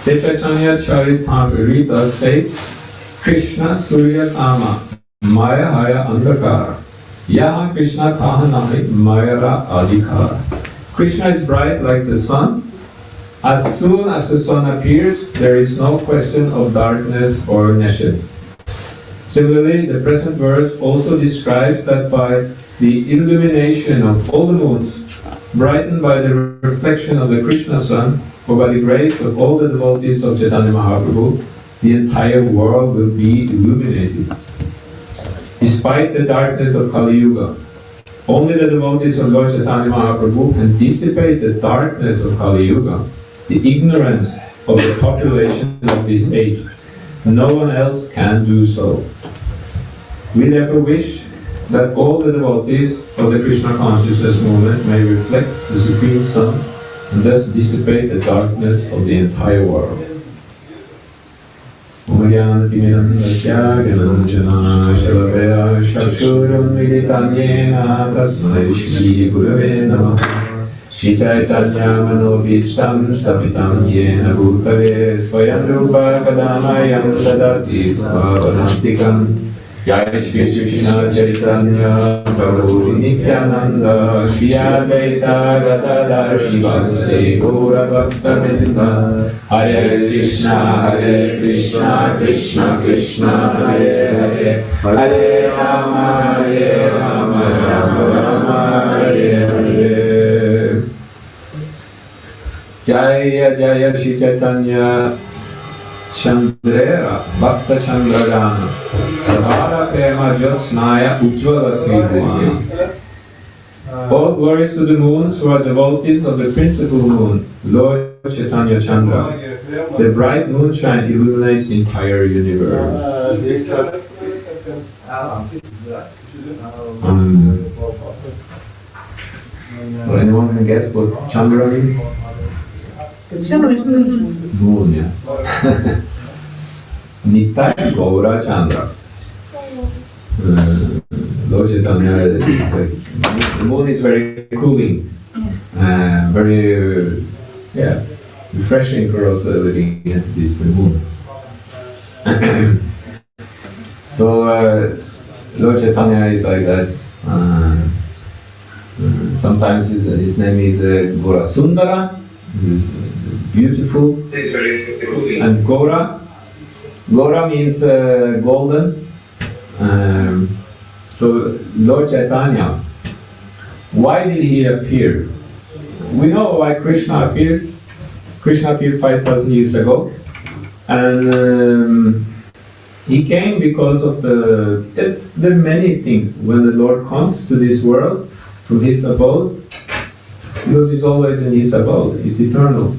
Chaitanya Charitamrita states, Krishna Surya Sama, Maya Haya Andhakara, Yaha Krishna Tahanami Mayara Adhikara. Krishna is bright like the sun. As soon as the sun appears, there is no question of darkness or nescience. Similarly, the present verse also describes that by the illumination of all the moons, brightened by the reflection of the Krishna sun, or by the grace of all the devotees of Chaitanya Mahaprabhu, the entire world will be illuminated. Despite the darkness of Kali Yuga, only the devotees of Lord Chaitanya Mahaprabhu can dissipate the darkness of Kali Yuga, the ignorance of the population of this age. No one else can do so. We therefore wish that all the devotees of the Krishna consciousness movement may reflect the Supreme Sun and thus dissipate the darkness of the entire world. Shri Chaitanya Manobhishtam Stapitam Yena Bhutale Swayam Rupa Kadamayam Dadati Svavanantikam. Jai Shri Krishna Chaitanya Prabhu Nityananda Shri Advaita Gadadhar Shivase Gaura Bhaktavinda. Hare Krishna Krishna Krishna Hare Hare, Hare Rama Rama Rama Hare Hare. Jaya Jaya Shri Chaitanya Chandrera Bhakta Chandragana Sadhara Prema Jyotsnaya Ujjvala Tribhuvana. All glories to the moons who are devotees of the principal moon, Lord Chaitanya Chandra. The bright moonshine illuminates the entire universe. Anyone can guess what Chandra means? Moon, yeah. Nitai Gaura Chandra. Lord Chaitanya, the moon is very cooling, very refreshing for us living entities, the moon. So Lord Chaitanya is like that. Sometimes his name is Gaura Sundara, beautiful, and Gaura means golden. So Lord Chaitanya, why did he appear? We know why Krishna appears. Krishna appeared 5,000 years ago, and he came because of there are many things. When the Lord comes to this world from his abode, because he's always in his abode, he's eternal.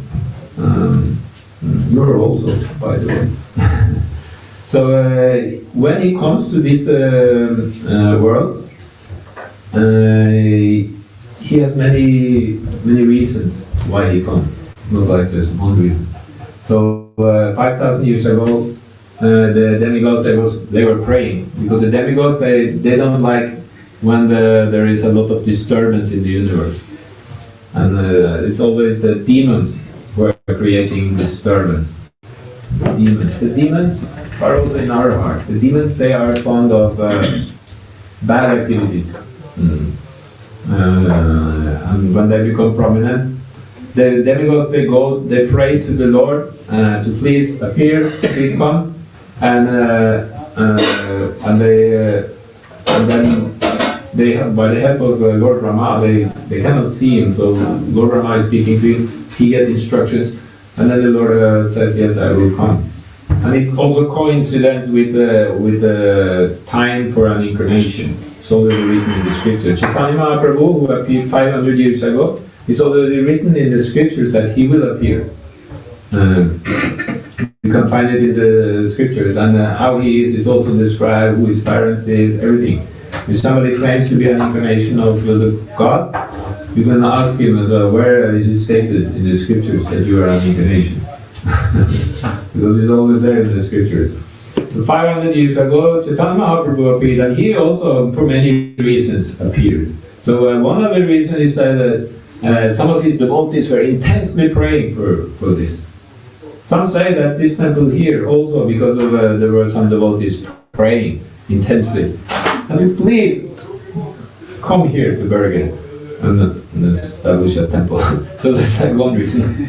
You're also, by the way. So when he comes to this world, he has many reasons why he comes. Not like just one reason. So 5,000 years ago, the demigods they were praying, because the demigods they don't like when there is a lot of disturbance in the universe, and it's always the demons who are creating disturbance. The demons are also in our heart. The demons, they are fond of bad activities. And when they become prominent, the demigods, they pray to the Lord to please appear, please come, and then by the help of Lord Rama, they cannot see him. So Lord Rama is speaking to him. He gets instructions, and then the Lord says, "Yes, I will come." And it also coincides with the time for an incarnation. It's already written in the scripture. Chaitanya Mahaprabhu, who appeared 500 years ago, it's already written in the scriptures that he will appear. You can find it in the scriptures, and how he is also described, who his parents is, everything. If somebody claims to be an incarnation of the God, you can ask him where is it stated in the scriptures that you are an incarnation. Because it's always there in the scriptures. 500 years ago, Chaitanya Mahaprabhu appeared, and he also, for many reasons, appears. So one of the reasons is that some of his devotees were intensely praying for this. Some say that this temple here also, because of there were some devotees praying intensely. I mean, please come here to Bergen and establish a temple. So that's like one reason.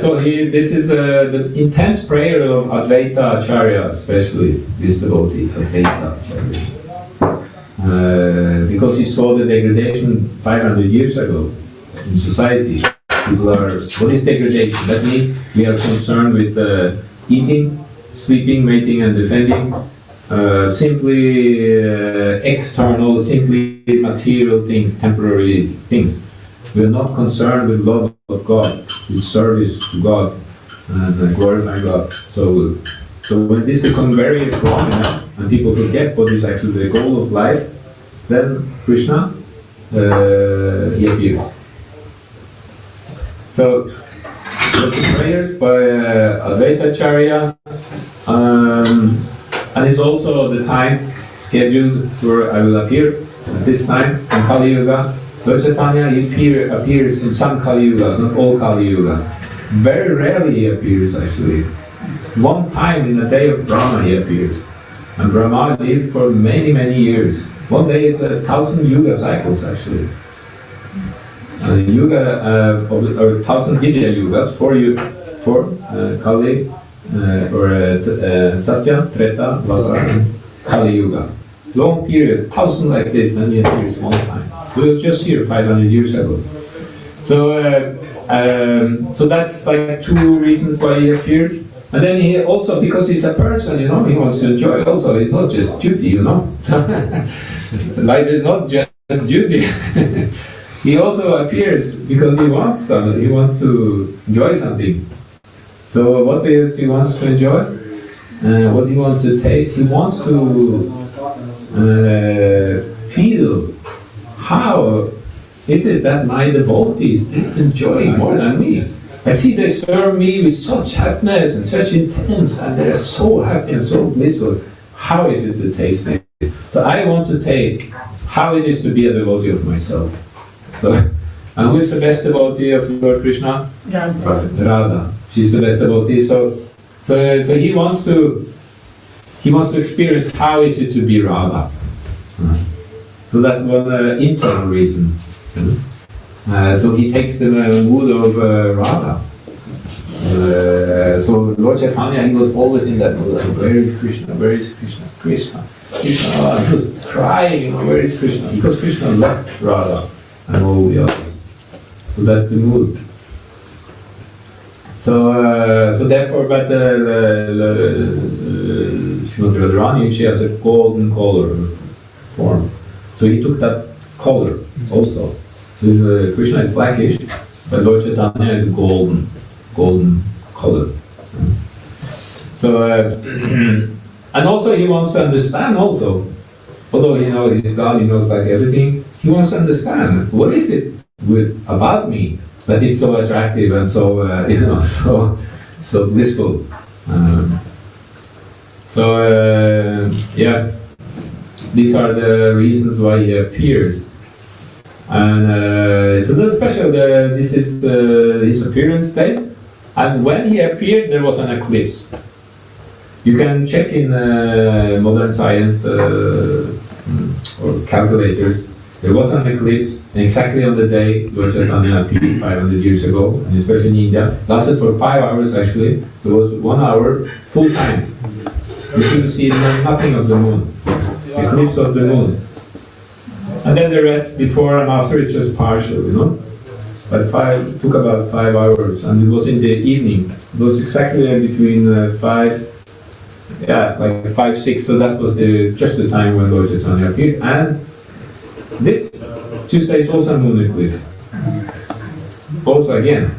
So this is the intense prayer of Advaita Acharya, especially this devotee, Advaita Acharya. Because he saw the degradation 500 years ago in society. People are, what is degradation? That means we are concerned with eating, sleeping, mating and defending, simply external, simply material things, temporary things. We are not concerned with love of God, with service to God and glorifying God. So when this becomes very prominent and people forget what is actually the goal of life, then Krishna, he appears. So that's the prayers by Advaita Acharya, and it's also the time scheduled where I will appear at this time in Kali Yuga. Lord Chaitanya appears in some Kali Yugas, not all Kali Yugas. Very rarely he appears actually. One time in the day of Brahma he appears. And Brahma lived for many, many years. One day is 1,000 Yuga cycles actually. Yuga, or 1,000 Vidya Yugas, four Kali, Satya, Treta, Dwapara, and Kali Yuga. Long period, 1,000 like this, and he appears one time. So it was just here 500 years ago. So that's like two reasons why he appears. And then he also, because he's a person, he wants to enjoy also. It's not just duty, So life is not just duty. He also appears because he wants something. He wants to enjoy something. So what is he wants to enjoy? What he wants to taste? He wants to feel how is it that my devotees enjoy more than me. I see they serve me with such happiness and such intense, and they're so happy and so blissful. How is it to taste it? So I want to taste how it is to be a devotee of myself. So, and who is the best devotee of Lord Krishna? Radha. She's the best devotee. So he wants to experience how is it to be Radha. So that's one internal reason. So he takes the mood of Radha. So Lord Chaitanya, he was always in that mood. Where is Krishna? Where is Krishna? Krishna. Krishna. He was crying, where is Krishna? Because Krishna left Radha and all the others. So that's the mood. So therefore, but Srimati Radharani, she has a golden color form. So he took that color also. So Krishna is blackish, but Lord Chaitanya is golden color. So and also he wants to understand also, although he's God, he knows like everything. He wants to understand what is it about me that is so attractive and so so blissful. These are the reasons why he appears. And so that's special. This is his appearance day. And when he appeared, there was an eclipse. You can check in modern science or calculators. There was an eclipse, and exactly on the day Lord Chaitanya appeared 500 years ago, and especially in India, lasted for 5 hours actually. There was 1 hour full time. You couldn't see nothing of the moon. Eclipse of the moon. And then the rest, before and after, it's just partial, But took about 5 hours, and it was in the evening. It was exactly between 5, 6. So that was just the time when Lord Chaitanya appeared. And this Tuesday is also a moon eclipse. Also again,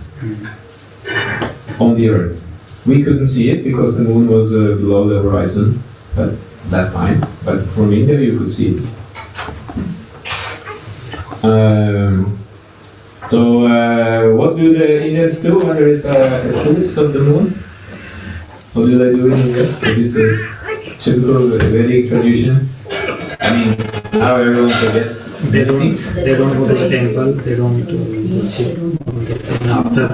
on the earth. We couldn't see it because the moon was below the horizon at that time. But from India you could see it. What do the Indians do when there is a eclipse of the moon? What do they do in India? It is a typical Vedic tradition. I mean, how everyone forgets. They don't go to the temple, they don't worship on the temple. after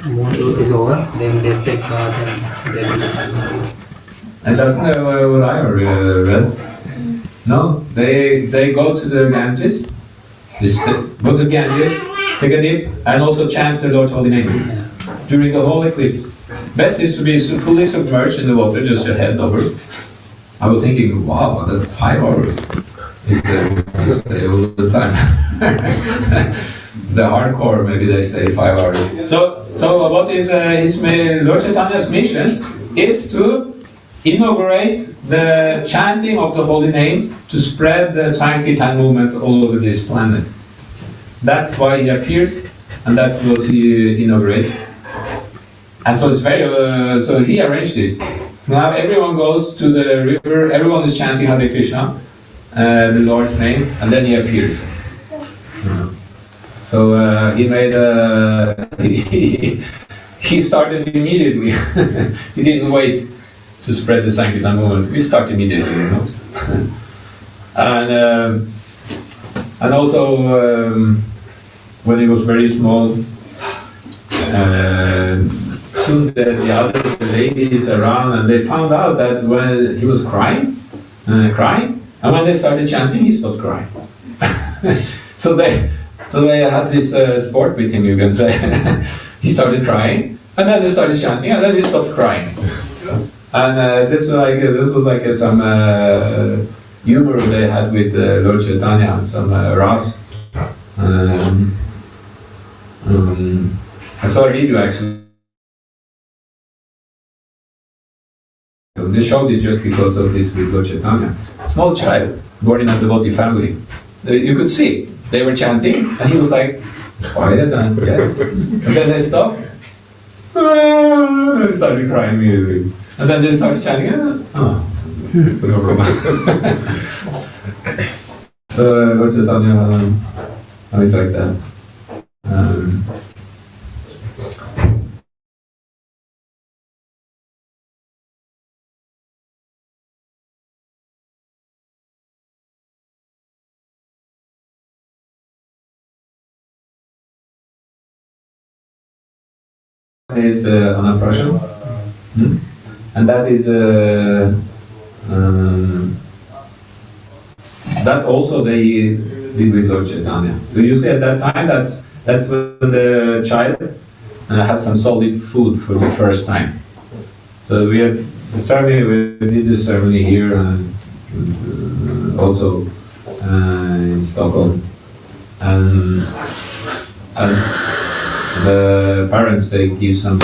mood is over, then they take bath and then And that's not what I read. No, they go to the Ganges, go to Ganges, take a dip, and also chant the Lord's holy name during the whole eclipse. Best is to be fully submerged in the water, just your head over. I was thinking, wow, that's 5 hours. If they all the time. The hardcore, maybe they stay 5 hours. So what is Lord Chaitanya's mission is to inaugurate the chanting of the holy name to spread the Sankirtan movement all over this planet. That's why he appears, and that's what he inaugurates. And so it's very, so he arranged this. Now everyone goes to the river, everyone is chanting Hare Krishna, the Lord's name, and then he appears. So he made he started immediately. He didn't wait to spread the Sankirtan movement. We start immediately, you know. And also when he was very small, soon the other ladies around, and they found out that when he was crying, and when they started chanting, he stopped crying. So they had this sport with him, you can say. He started crying, and then they started chanting, and then he stopped crying. And this was like some humor they had with Lord Chaitanya, some ras. I saw a video actually. They showed it just because of this with Lord Chaitanya. Small child, born in a devotee family. You could see, they were chanting, and he was like, quiet and yes. And then they stopped. They started crying immediately. And then they started chanting, So Lord Chaitanya, it's like that. Is Anaprashan, and that is that also they did with Lord Chaitanya. So usually at that time, that's when the child has some solid food for the first time. So we had the ceremony. We did the ceremony here and also in Stockholm, and the parents, they give some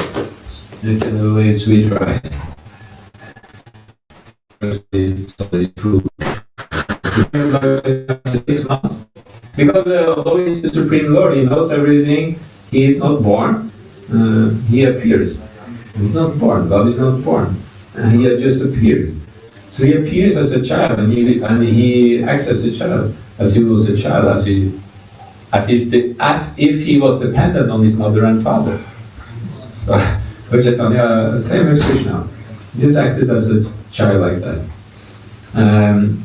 sweet rice. It's solid food. 6 months. Because although he's the Supreme Lord, he knows everything. He is not born. He appears. He's not born. God is not born. He just appears. So he appears as a child, and he acts as a child, as he was a child, as if he was dependent on his mother and father. So, Lord Chaitanya, same as Krishna, he just acted as a child like that.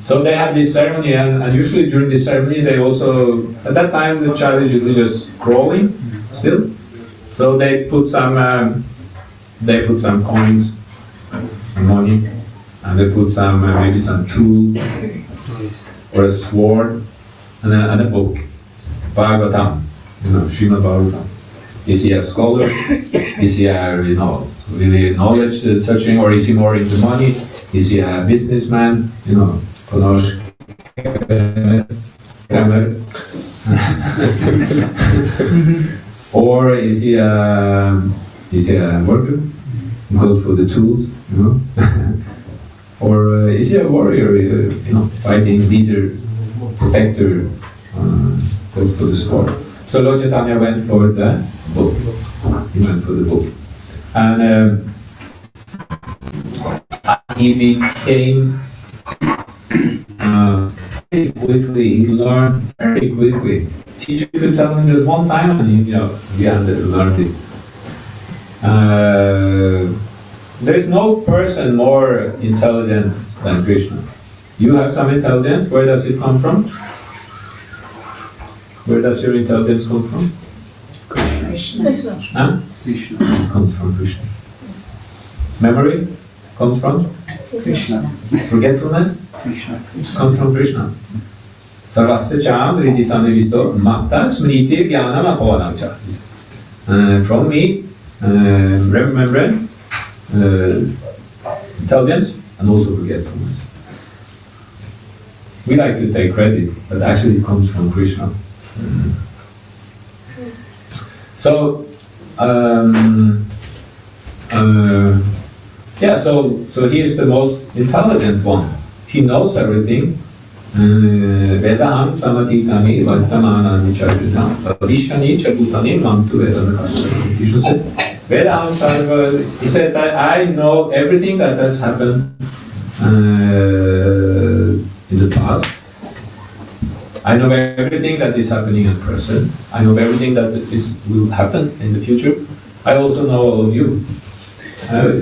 So they have this ceremony, and usually during this ceremony, they also, at that time, the child is usually just crawling still. So they put some coins, some money, and they put some maybe some tools or a sword and a book. Bhagavatam, Srimad Bhagavatam. Is he a scholar? Is he a, really knowledge searching, or is he more into money? Is he a businessman? Or is he a worker? He goes for the tools, Or is he a warrior? Fighting leader, protector. Goes for the sword. So Lord Chaitanya went for the book. He went for the book. And he became very quickly, he learned very quickly. Teacher could tell him just one time and he learned it. There is no person more intelligent than Krishna. You have some intelligence, where does it come from? Where does your intelligence come from? Krishna. Huh? Krishna. It comes from Krishna. Memory comes from Krishna. forgetfulness Krishna. comes from Krishna. Sarvasya cham riti sanivisto matta smriti jnanam apavanam cha. From me, remembrance, intelligence, and also forgetfulness. We like to take credit, but actually it comes from Krishna. So, so he is the most intelligent one. He knows everything. Vedaham samatitani vartamanani charjuna vishani chabutani mantu vedana. Krishna says, Vedaham sarva, he says, I know everything that has happened in the past. I know everything that is happening at present. I know everything that will happen in the future. I also know all of you.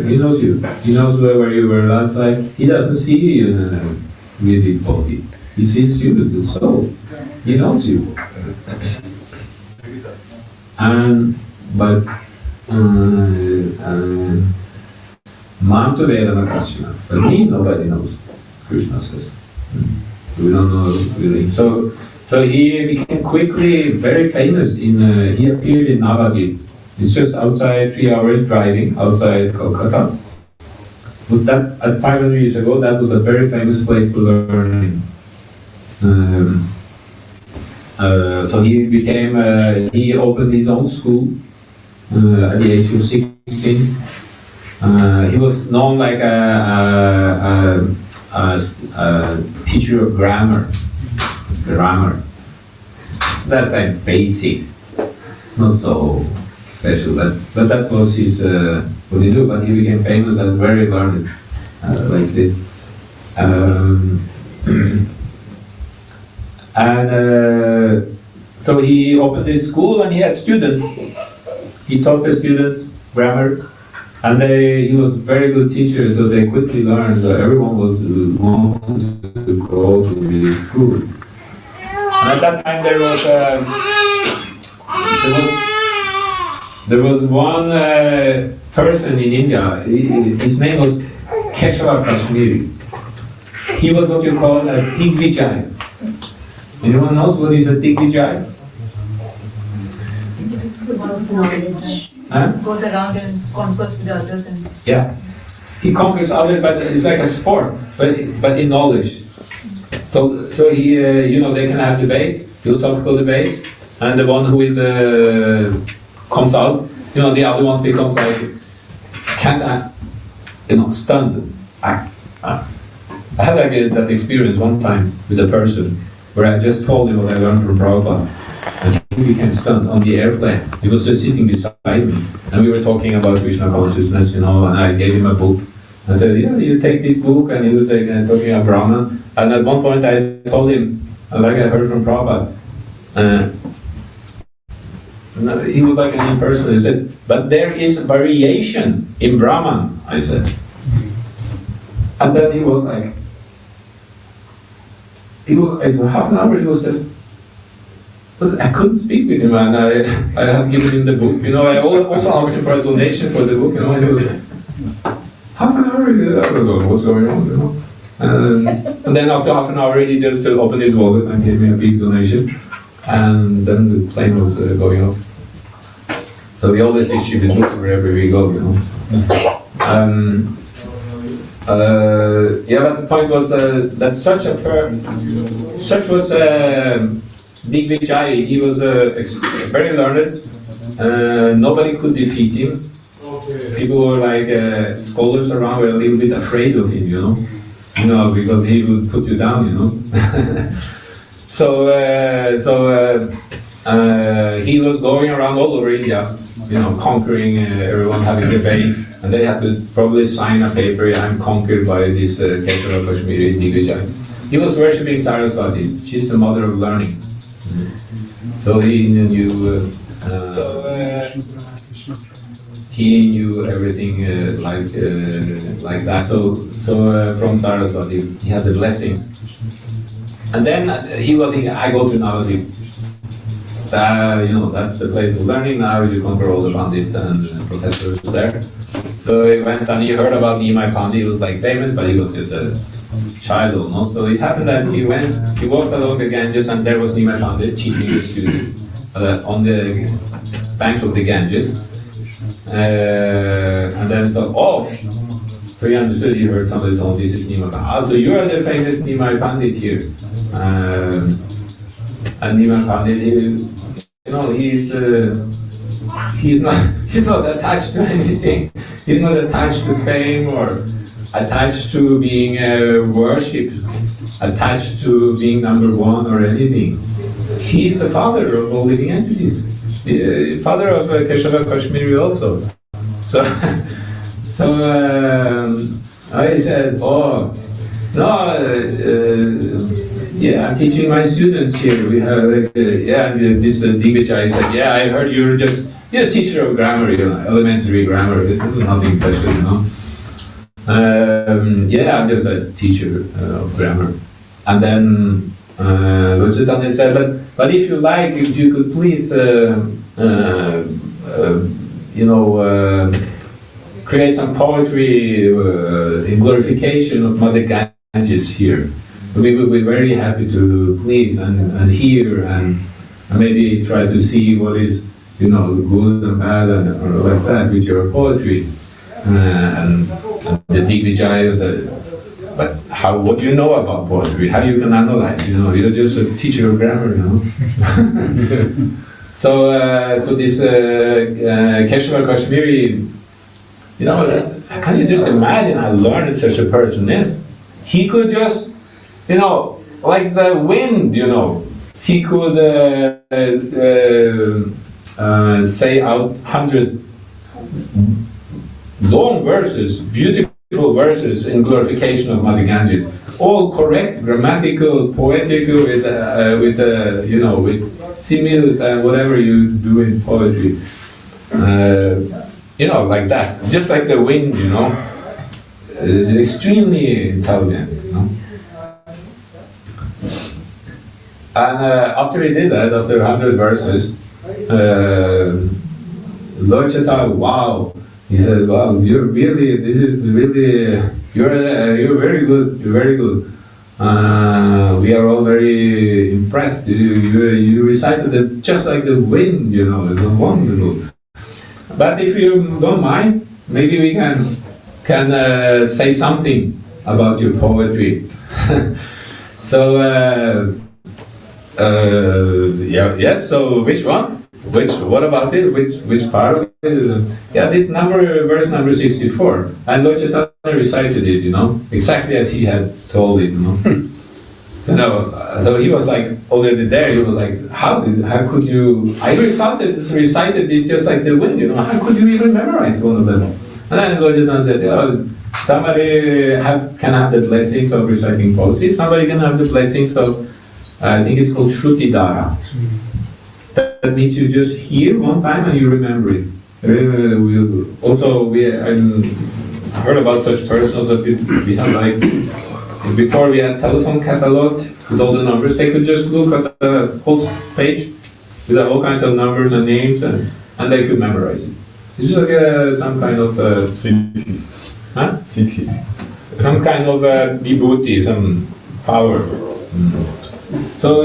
He knows you. He knows where you were last life. He doesn't see you in a really body. He sees you with the soul. He knows you. But Mantu Vedana Krishna. But me, nobody knows. Krishna says. We don't know really. So he became quickly very famous. He appeared in Navadvip. It's just outside 3 hours driving outside Kolkata. But that at 500 years ago, that was a very famous place for learning. So he became. He opened his own school at the age of 16. He was known like a teacher of grammar. That's like basic. It's not so special, but that was his what he do. But he became famous and very learned, like this. So he opened this school and he had students. He taught the students grammar. And he was a very good teacher, so they quickly learned. Everyone was wanted to go to his school. And at that time there was one person in India. His name was Keshava Kashmiri. He was what you call a Digvijay. Anyone knows what is a Digvijay? Goes around and converses with the others. Yeah, he conquers others, but it's like a sport, but in knowledge. So he, they can have debate, philosophical debate, and the one who is comes out, the other one becomes like can't stunned. I had that experience one time with a person where I just told him what I learned from Prabhupada. And he became stunned on the airplane. He was just sitting beside me, and we were talking about Krishna consciousness, and I gave him a book. I said, you take this book, and he was talking about Brahman. And at one point I told him, like I heard from Prabhupada, he was like a new person. He said, but there is variation in Brahman, I said. And then he was like, half an hour he was just, I couldn't speak with him, and I had given him the book. I also asked him for a donation for the book. And he was half an hour. I don't know what's going on. And then after half an hour, he just opened his wallet and gave me a big donation. And then the plane was going off. So we always distribute books wherever we go. But the point was that such was. Digvijay, he was very learned. Nobody could defeat him. People were like scholars around were a little bit afraid of him, because he would put you down, So he was going around all over India, conquering everyone, having debates, and they had to probably sign a paper. I'm conquered by this Keshava Kashmiri Digvijay. He was worshipping Saraswati. She's the mother of learning. So he knew everything like that. So from Saraswati, he had the blessing. And then he was thinking, I go to Navadvip. that's the place of learning. Now you conquer all the pandits and professors there. So he went and he heard about Nimai Pandit. He was like famous, but he was just a child, no? So it happened that he walked along the Ganges, and there was Nimai Pandit teaching the students on the bank of the Ganges. And then thought, so he understood, he heard somebody told this is Nimai Pandit. So you are the famous Nimai Pandit here. And Nimai Pandit, he's not attached to anything. He's not attached to fame or attached to being worshipped, attached to being number one or anything. He's the father of all living entities, the father of Keshava Kashmiri also. So I said, I'm teaching my students here. We have this Digvijay said, I heard you're just a teacher of grammar, elementary grammar, nothing special, I'm just a teacher of grammar. And then Lord Chaitanya said, but if you like, if you could please, create some poetry in glorification of Mother Ganges here. We would be very happy to please and hear and maybe try to see what is, good and bad or like that with your poetry. And the Digvijaya said, but what do you know about poetry? How you can analyze? You're just a teacher of grammar, So this Keshava Kashmiri, can you just imagine how learned such a person is? He could just, like the wind, he could say out 100 long verses, beautiful verses in glorification of Mother Ganges, all correct, grammatical, poetical, with similes and whatever you do in poetry, like that, just like the wind, extremely intelligent, And after he did that, after 100 verses, Lord Chaitanya, wow. He said, wow, you're very good, you're very good. We are all very impressed. You recited it just like the wind, it was wonderful. But if you don't mind, maybe we can say something about your poetry. So, so which one? What about it? Which part of it? This verse number 64. And Lord Chaitanya recited it, exactly as he had told it, So he was like already there. He was like, how could you? I recited this just like the wind, How could you even memorize one of them? And then Lord Chaitanya said, somebody can have the blessings of reciting poetry. Somebody can have the blessings of, I think it's called Shruti Dara. That means you just hear one time and you remember it. I heard about such persons that we have like, before we had telephone catalogs with all the numbers, they could just look at the whole page with all kinds of numbers and names and they could memorize it. It's just like some kind of some kind of vibhuti, some power. So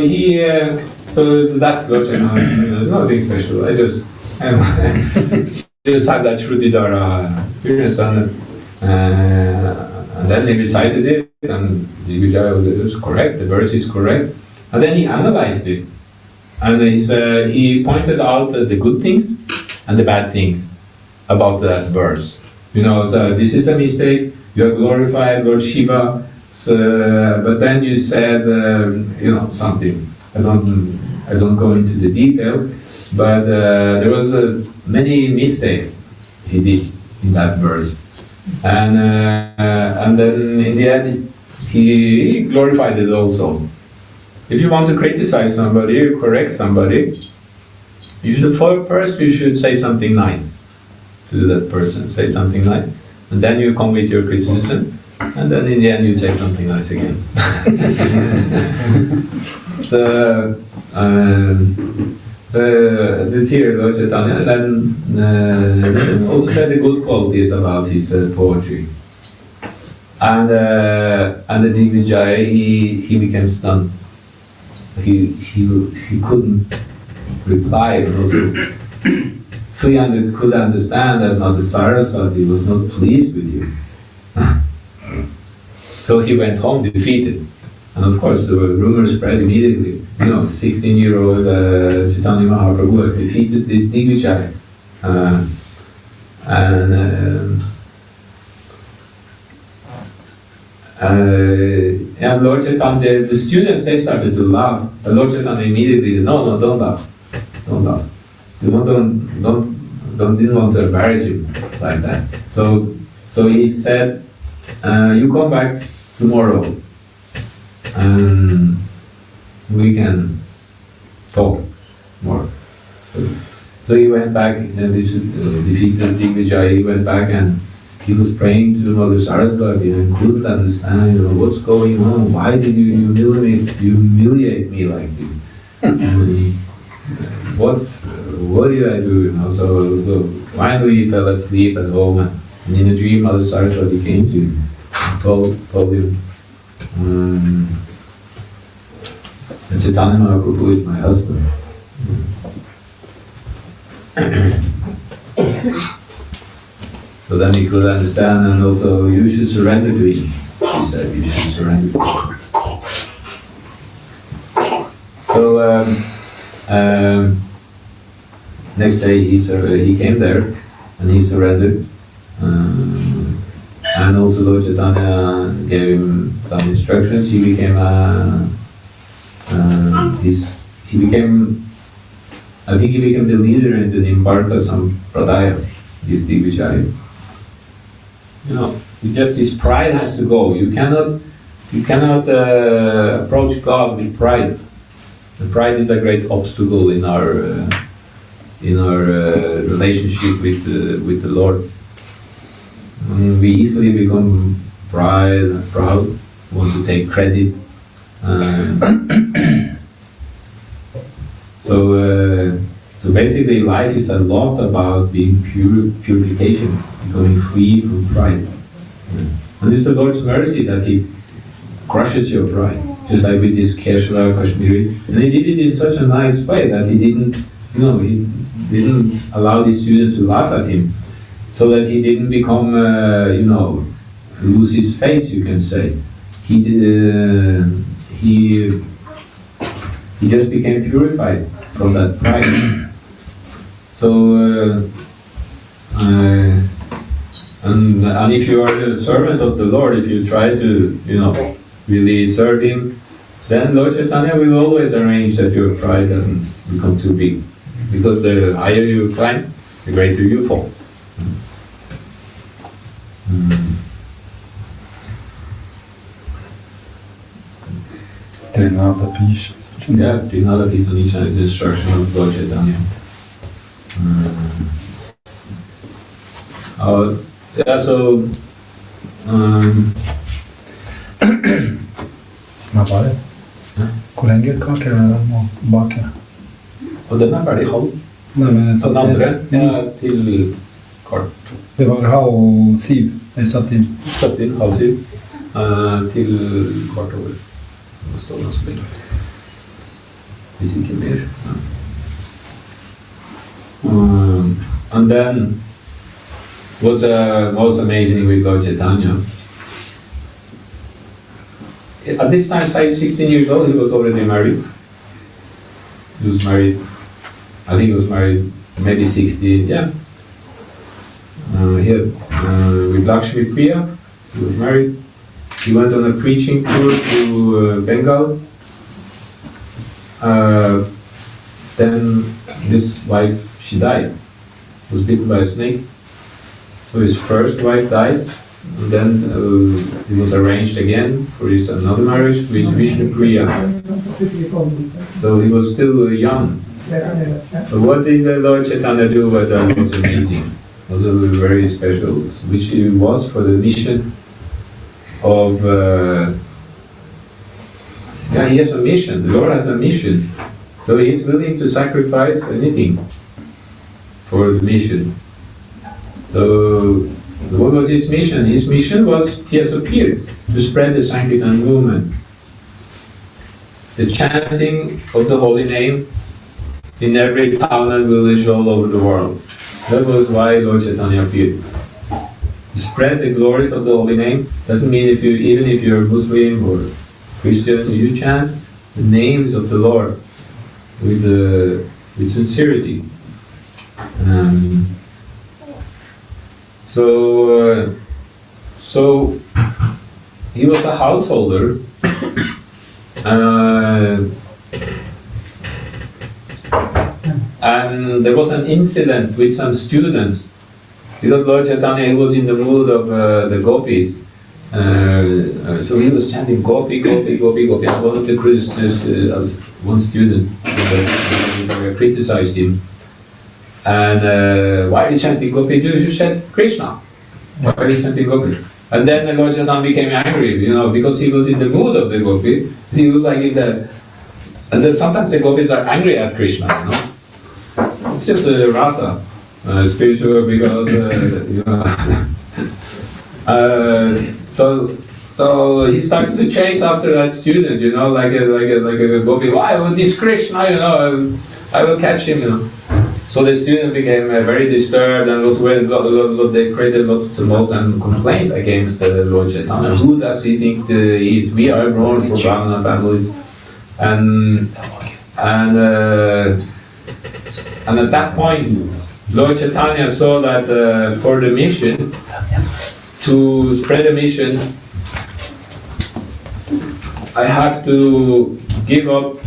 that's Lord Chaitanya. There's nothing special. I just had that Shruti Dara experience, and then he recited it, and the Vijaya was correct. The verse is correct, and then he analyzed it, and he pointed out the good things and the bad things about that verse. So this is a mistake. You have glorified Lord Shiva, but then you said something. I don't go into the detail, but there was many mistakes he did in that verse, and then in the end he glorified it also. If you want to criticize somebody or correct somebody, you should say something nice to that person. Say something nice, and then you come with your criticism, and then in the end you say something nice again. this here, Lord Chaitanya, then also said the good qualities about his poetry. And the Digvijaya, he became stunned. He couldn't reply. And also, so he could understand that Mother Saraswati was not pleased with you. So he went home defeated. And of course, the rumors spread immediately. 16-year-old Chaitanya Mahaprabhu has defeated this Digvijaya. And Lord Chaitanya, the students, they started to laugh. But Lord Chaitanya immediately, no, don't laugh. Don't laugh. Didn't want to embarrass you like that. So he said, you come back tomorrow and we can talk more. So he went back, defeated Digvijaya, he went back and he was praying to Mother Saraswati and couldn't understand, what's going on, why did you humiliate me like this? What did I do? So finally he fell asleep at home, and in a dream Mother Saraswati came to him and told him, Chaitanya Mahaprabhu is my husband. So then he could understand, and also you should surrender to him. He said you should surrender to him. So next day he came there and he surrendered. And also Lord Chaitanya gave him some instructions. He became I think he became the leader in the Nimbarka Sampradaya, this Digvijaya. Just his pride has to go. You cannot approach God with pride. The pride is a great obstacle in our relationship with the Lord. We easily become proud, want to take credit. So basically life is a lot about being purification, becoming free from pride. And it's the Lord's mercy that He crushes your pride, just like with this Keshava Kashmiri. And He did it in such a nice way that He didn't allow the students to laugh at Him, so that he didn't become, lose his face, you can say. He just became purified from that pride. So, and if you are the servant of the Lord, if you try to, really serve Him, then Lord Chaitanya will always arrange that your pride doesn't become too big. Because the higher you climb, the greater you fall. Trinata Pisha. Yeah, Trinata Pisha is the instruction of Lord Chaitanya. So Hva var det? Hvor lenge kake er det må bake? Og den er ferdig halv. Nei, men Så den andre til kvart. Det var halv syv jeg satt inn. Satt inn halv syv til kvart over. Det står ganske lenge. Hvis ikke mer. And then what's most amazing with Lord Chaitanya, at this time, 16 years old, he was already married. He was married, I think he was married maybe 60, yeah. With Lakshmi Priya, he was married. He went on a preaching tour to Bengal. Then this wife, she died. Was bitten by a snake. So his first wife died. And then it was arranged again for his another marriage with Vishnu Priya. So he was still young. So what did the Lord Chaitanya do that was amazing? Was very special, which he was for the mission of. He has a mission. The Lord has a mission So he's willing to sacrifice anything for the mission. So what was his mission? His mission was, he has appeared to spread the Sankirtan movement. The chanting of the holy name in every town and village all over the world. That was why Lord Chaitanya appeared. Spread the glories of the holy name. Doesn't mean even if you're Muslim or Christian, you chant the names of the Lord with sincerity. So he was a householder. And there was an incident with some students, because Lord Chaitanya, he was in the mood of the gopis. So he was chanting gopi, gopi, gopi, gopi. And one of the Christians, one student, criticized him. And why are you chanting gopi? You should chant Krishna. Why are you chanting gopi? And then the Lord Chaitanya became angry, because he was in the mood of the gopi. He was like in the, and then sometimes the gopis are angry at Krishna, It's just a rasa, spiritual, because so he started to chase after that student, like a gopi. Why would this Krishna, I will catch him, So the student became very disturbed and they created a lot of tumult and complaint against the Lord Chaitanya. Who does he think he is? We are born for Brahmana families, and at that point, Lord Chaitanya saw that for the mission, to spread the mission, I have to give up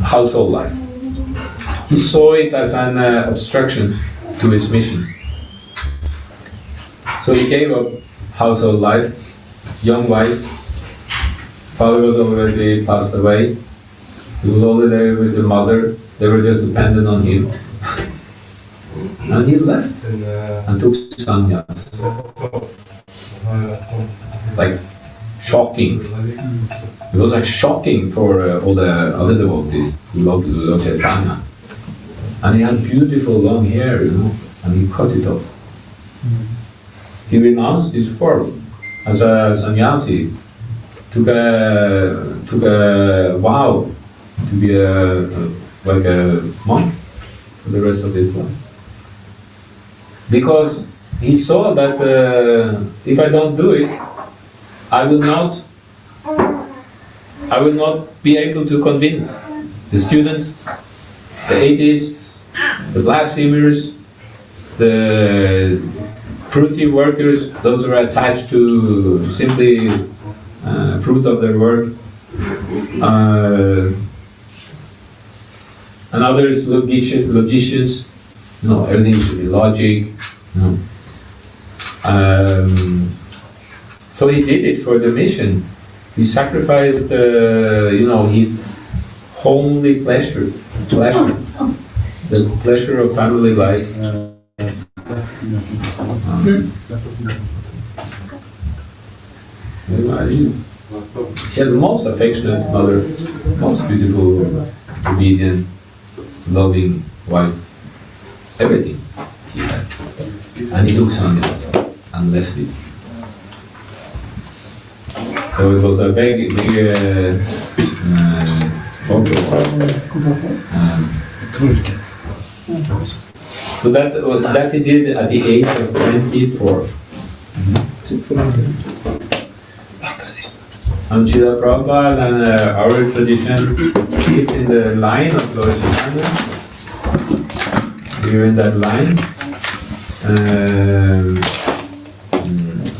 household life. He saw it as an obstruction to his mission. So he gave up household life, young wife. Father was already passed away. He was only there with the mother. They were just dependent on him. And he left and took sannyas. Like shocking. It was like shocking for all the other devotees who loved Lord Chaitanya. And he had beautiful long hair, and he cut it off. He renounced his world as a sannyasi, took a vow to be like a monk for the rest of his life. Because he saw that if I don't do it, I will not be able to convince the students, the atheists, the blasphemers, the fruity workers, those who are attached to simply fruit of their work, and others, logicians, everything should be logic. So he did it for the mission. He sacrificed, his homely pleasure, the pleasure of family life. She had the most affectionate mother, most beautiful, obedient, loving wife, everything he had. And he took sannyas and left it. So it was a big so that he did at the age of 24. And Srila Prabhupada and our tradition is in the line of Lord Chaitanya. We're in that line.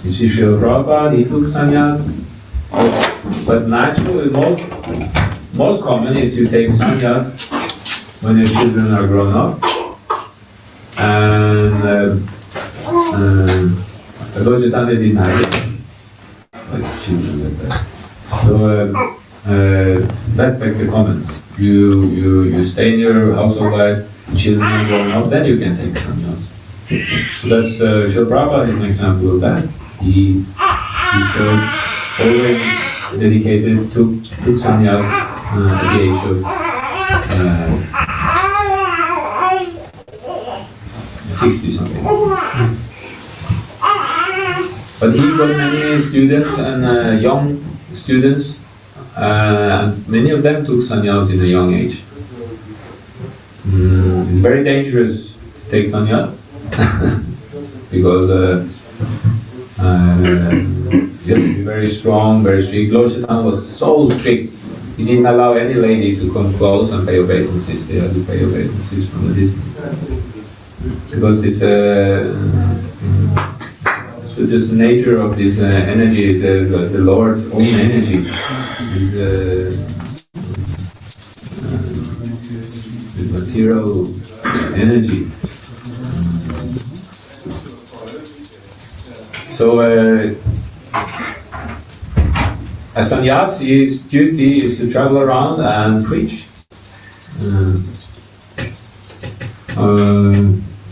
You see Srila Prabhupada, he took sannyas. But naturally, most common is you take sannyas when your children are grown up. And Lord Chaitanya didn't have it. Like children like that. So that's like the common. You stay in your household life, children are grown up, then you can take sannyas. So that's Srila Prabhupada is an example of that. He showed always dedicated, took sannyas at the age of 60 something. But he got many students and young students, and many of them took sannyas in a young age. It's very dangerous to take sannyas because you have to be very strong, very strict. Lord Chaitanya was so strict. He didn't allow any lady to come close and pay obeisances. They had to pay obeisances from a distance. Because it's so just the nature of this energy, the Lord's own energy, the material energy. So a sannyasi's duty is to travel around and preach.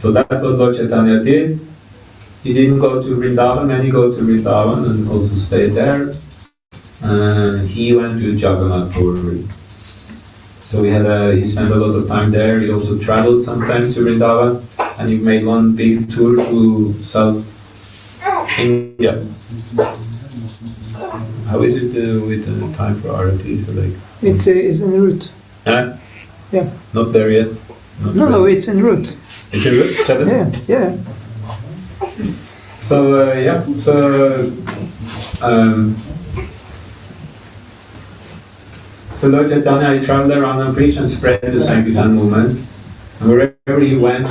So that's what Lord Chaitanya did. He didn't go to Vrindavan, many go to Vrindavan and also stayed there. He went to Jagannath Puri. So he spent a lot of time there. He also traveled sometimes to Vrindavan, and he made one big tour to South India. How is it with the time for Arati? So like, it's en route. Yeah. Not there yet? No, it's en route. It's en route? 7? Yeah. So, so Lord Chaitanya, he traveled around and preached and spread the Sankirtan movement. And wherever he went,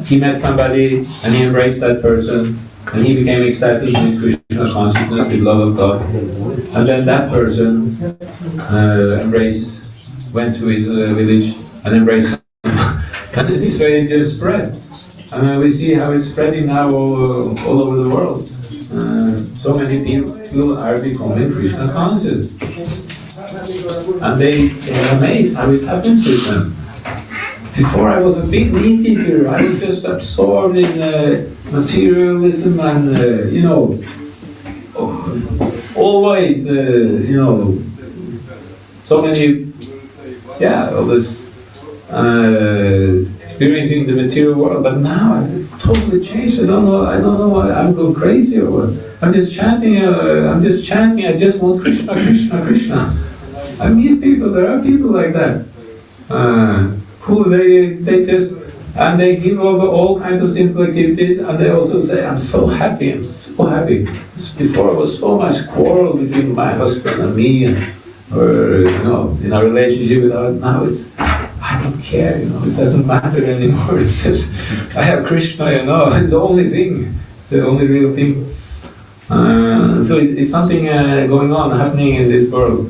he met somebody and he embraced that person and he became ecstatic in his Krishna consciousness with love of God. And then that person went to his village and embraced him. And in this way it just spread. And we see how it's spreading now all over the world. So many people are becoming Krishna conscious. And they're amazed how it happens with them. Before I was a big meat eater, I was just absorbed in materialism and, always, so many, all this experiencing the material world. But now I've totally changed. I don't know why I'm going crazy or what. I'm just chanting, I just want Krishna, Krishna, Krishna. I meet people, there are people like that. Who they just, and they give over all kinds of sinful activities, and they also say, I'm so happy. Before, there was so much quarrel between my husband and me, or in our relationship with our, now it's, I don't care, it doesn't matter anymore. It's just, I have Krishna, it's the only thing, it's the only real thing. So it's something going on, happening in this world.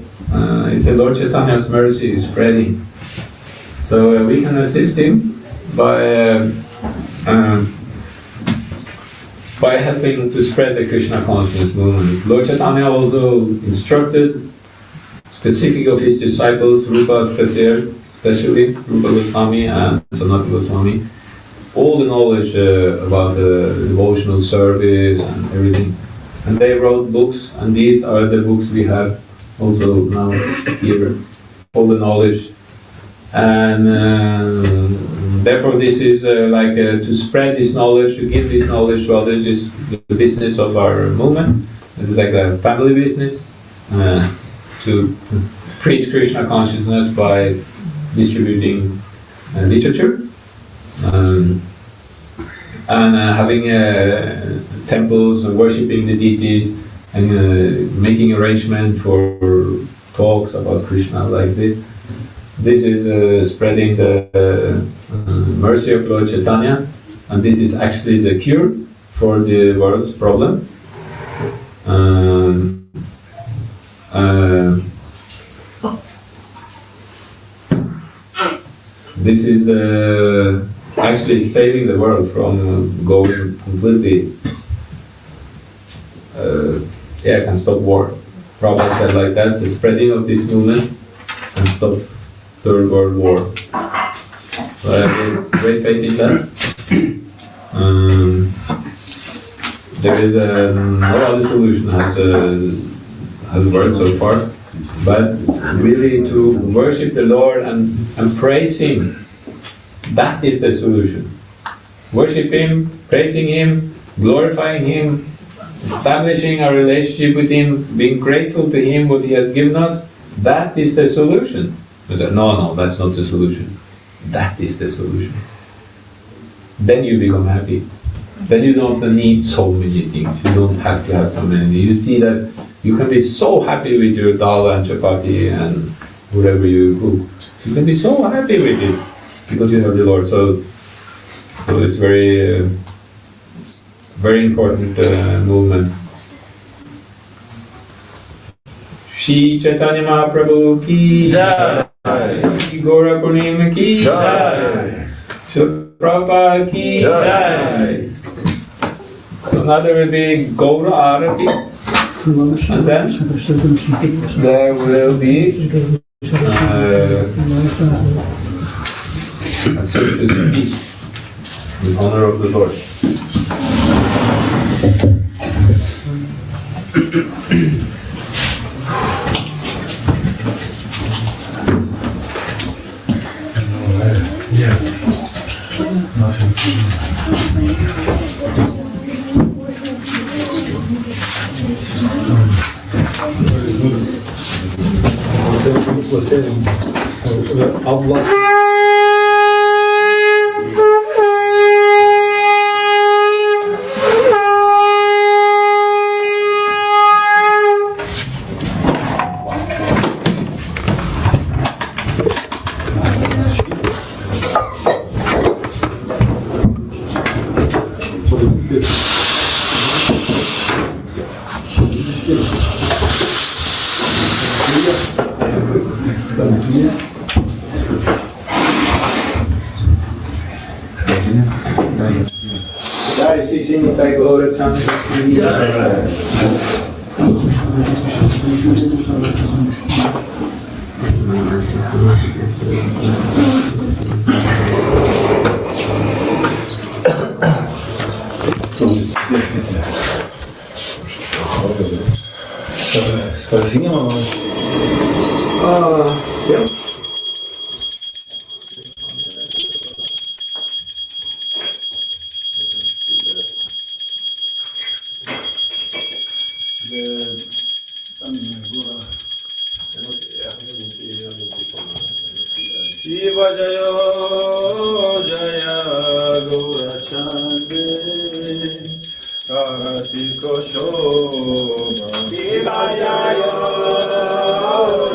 It's the Lord Chaitanya's mercy is spreading. So we can assist him by helping to spread the Krishna consciousness movement. Lord Chaitanya also instructed specific of his disciples, Rupa especially Rupa Goswami and Sanatana Goswami, all the knowledge about the devotional service and everything. And they wrote books, and these are the books we have also now here, all the knowledge. And therefore this is to spread this knowledge, to give this knowledge to others is the business of our movement. It is like a family business, to preach Krishna consciousness by distributing literature, and having temples and worshipping the deities, and making arrangement for talks about Krishna like this. This is spreading the mercy of Lord Chaitanya, and this is actually the cure for the world's problem. This is actually saving the world from going completely. Can stop war. Prabhupada said like that, the spreading of this movement can stop Third World War. So I have great faith in that. There is no other solution has worked so far. But really to worship the Lord and praise Him, that is the solution. Worship Him, praising Him, glorifying Him, establishing our relationship with Him, being grateful to Him what He has given us, that is the solution. I said, no, that's not the solution. That is the solution. Then you become happy. Then you don't need so many things. You don't have to have so many. You see that you can be so happy with your dal and chapati and whatever you cook. You can be so happy with it because you have the Lord. So it's very, very important movement. Shri Chaitanya Mahaprabhu ki jai, Gaura Purnima ki jai, Srila Prabhupada ki jai. So now there will be Gaura Arati, and then there will be a service of peace in honor of the Lord. Você, Allah. Jai Shri Shri Nitai Gaura Chandra Escalazinha, mamãe? yeah. Shiva Jaya Jaya Gaura Chande Karati Koshobha Shiva Jaya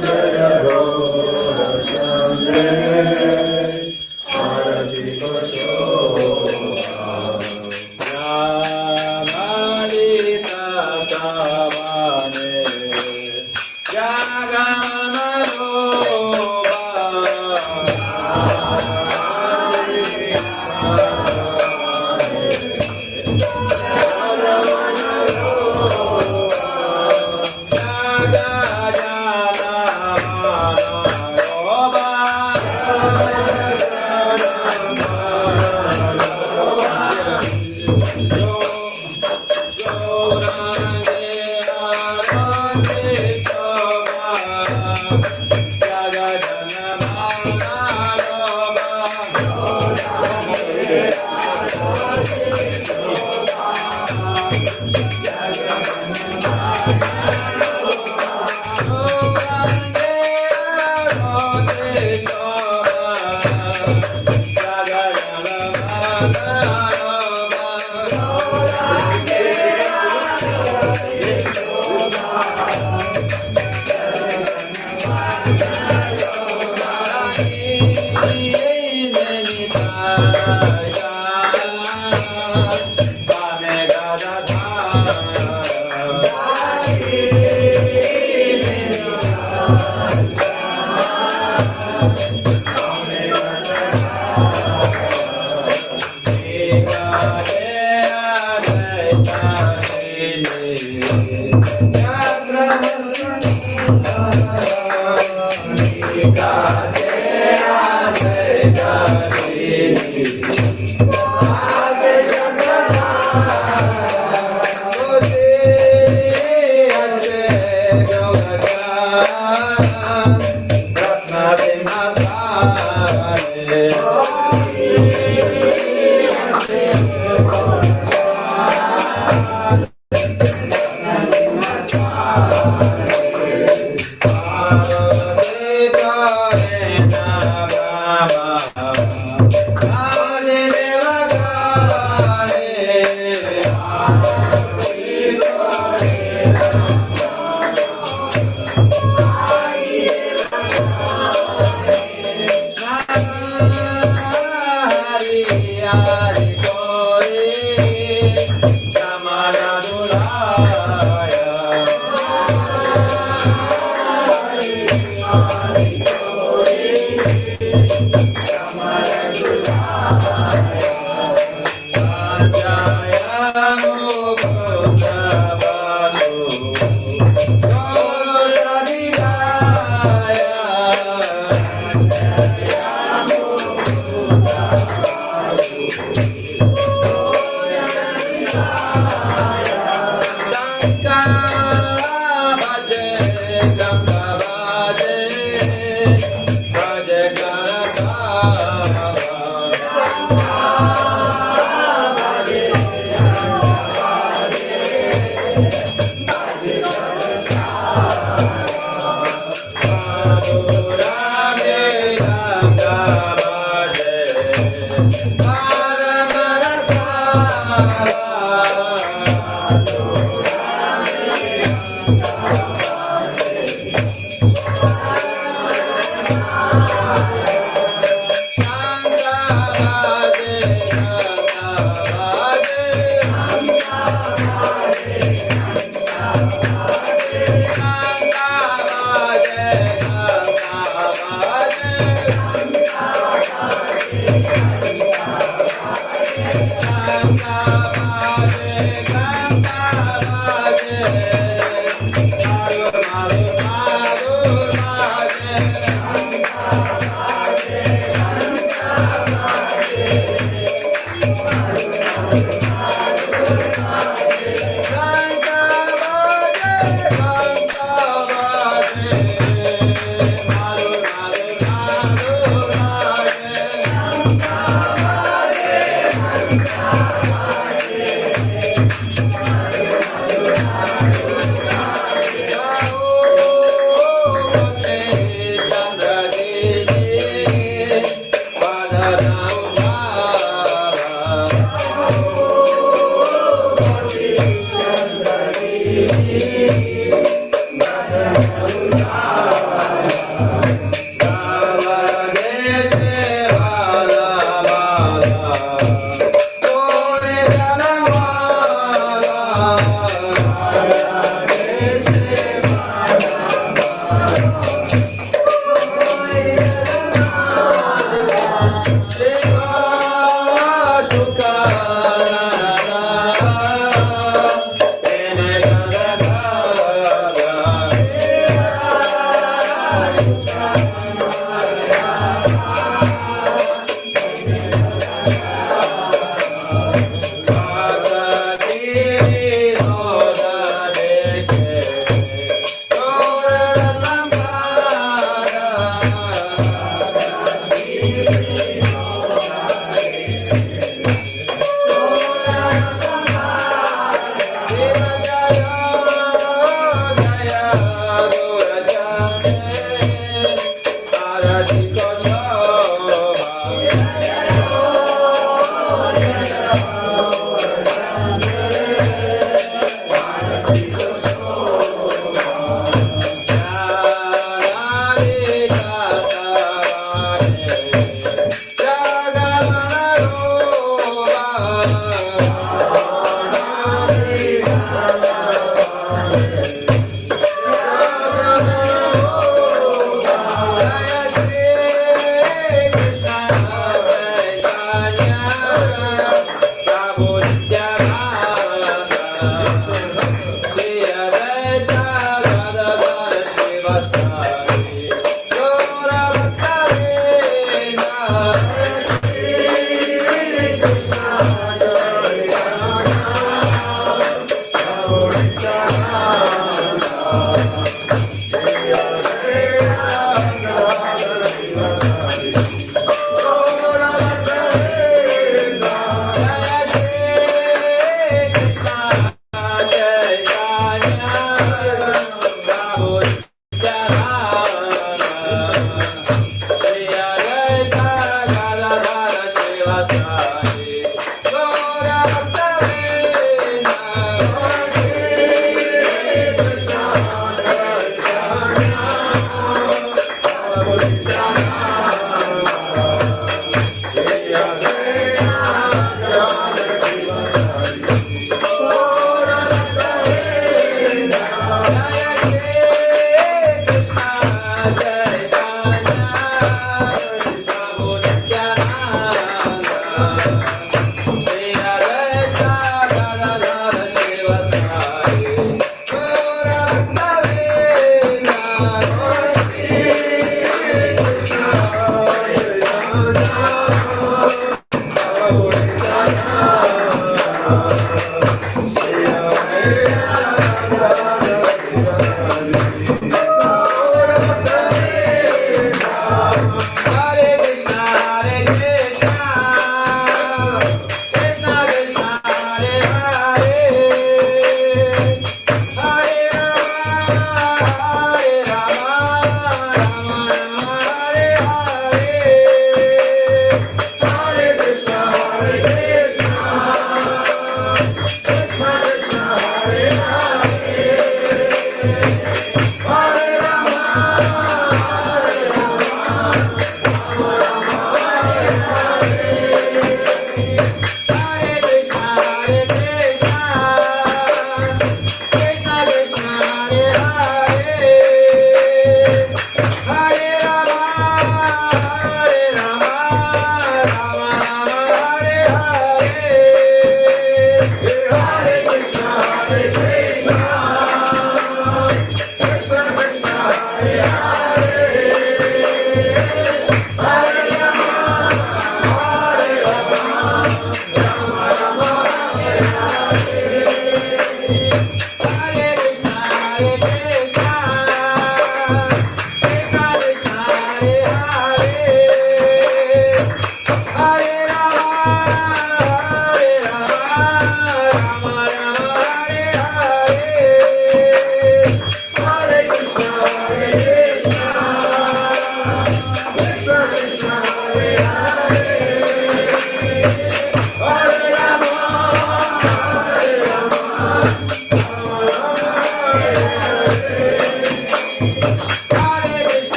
Jaya Gaura Chande Karati Koshobha Yamarita Tavane Yagamaro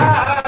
Hare